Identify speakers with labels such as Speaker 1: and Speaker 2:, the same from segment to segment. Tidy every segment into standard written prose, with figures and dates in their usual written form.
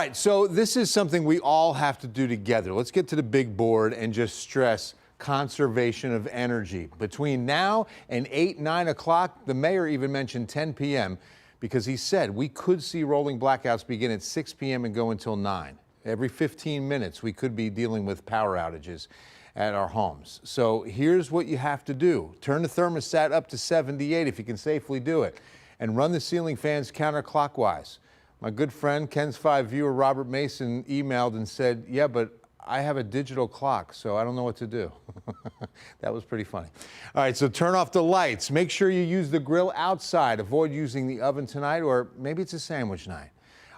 Speaker 1: right, so this is something we all have to do together. Let's get to the big board and just stress conservation of energy. Between now and 8, 9 o'clock, the mayor even mentioned 10 p.m. because he said we could see rolling blackouts begin at 6 p.m. and go until 9. Every 15 minutes, we could be dealing with power outages at our homes. So here's what you have to do. Turn the thermostat up to 78 if you can safely do it, and run the ceiling fans counterclockwise. My good friend, KENS 5 viewer Robert Mason emailed and said, yeah, but I have a digital clock, so I don't know what to do. That was pretty funny. All right, so turn off the lights. Make sure you use the grill outside. Avoid using the oven tonight, or maybe it's a sandwich night.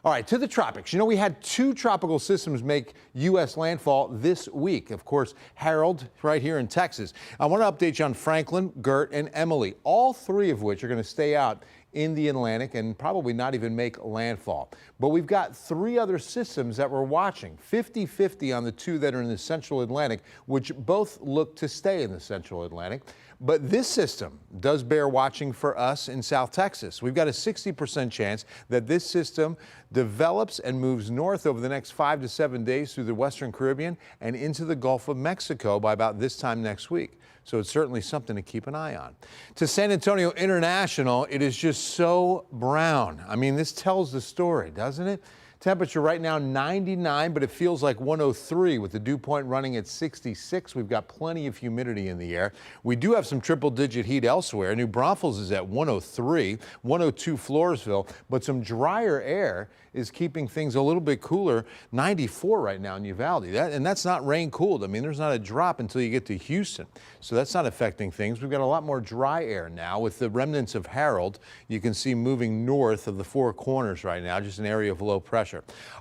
Speaker 1: All right, to the tropics. You know, we had 2 tropical systems make U.S. landfall this week. Of course, Harold, right here in Texas. I want to update you on Franklin, Gert, and Emily, all 3 of which are going to stay out in the Atlantic and probably not even make landfall. But we've got 3 other systems that we're watching, 50-50 on the 2 that are in the central Atlantic, which both look to stay in the central Atlantic. But this system does bear watching for us in South Texas. We've got a 60% chance that this system develops and moves north over the next 5 to 7 days through the Western Caribbean and into the Gulf of Mexico by about this time next week. So it's certainly something to keep an eye on. To San Antonio International, it is just so brown. I mean, this tells the story, doesn't it? Temperature right now 99, but it feels like 103 with the dew point running at 66. We've got plenty of humidity in the air. We do have some triple-digit heat elsewhere. New Braunfels is at 103, 102 Floresville, but some drier air is keeping things a little bit cooler. 94 right now in Uvalde, and that's not rain cooled. I mean, there's not a drop until you get to Houston, so that's not affecting things. We've got a lot more dry air now with the remnants of Harold. You can see moving north of the 4 corners right now, just an area of low pressure.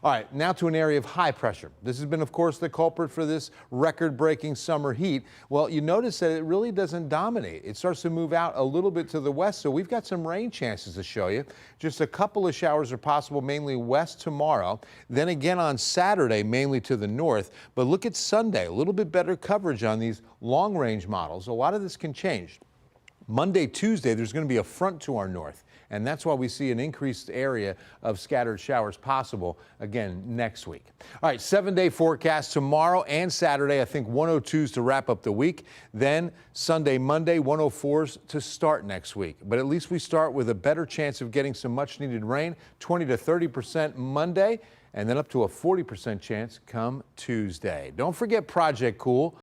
Speaker 1: All right, now to an area of high pressure. This has been, of course, the culprit for this record-breaking summer heat. Well, you notice that it really doesn't dominate. It starts to move out a little bit to the west, so we've got some rain chances to show you. Just a couple of showers are possible, mainly west tomorrow. Then again on Saturday, mainly to the north. But look at Sunday, a little bit better coverage on these long-range models. A lot of this can change. Monday, Tuesday, there's going to be a front to our north, and that's why we see an increased area of scattered showers possible again next week. All right, 7-day forecast tomorrow and Saturday. I think 102s to wrap up the week. Then Sunday, Monday, 104s to start next week. But at least we start with a better chance of getting some much needed rain, 20 to 30% Monday, and then up to a 40% chance come Tuesday. Don't forget Project Cool.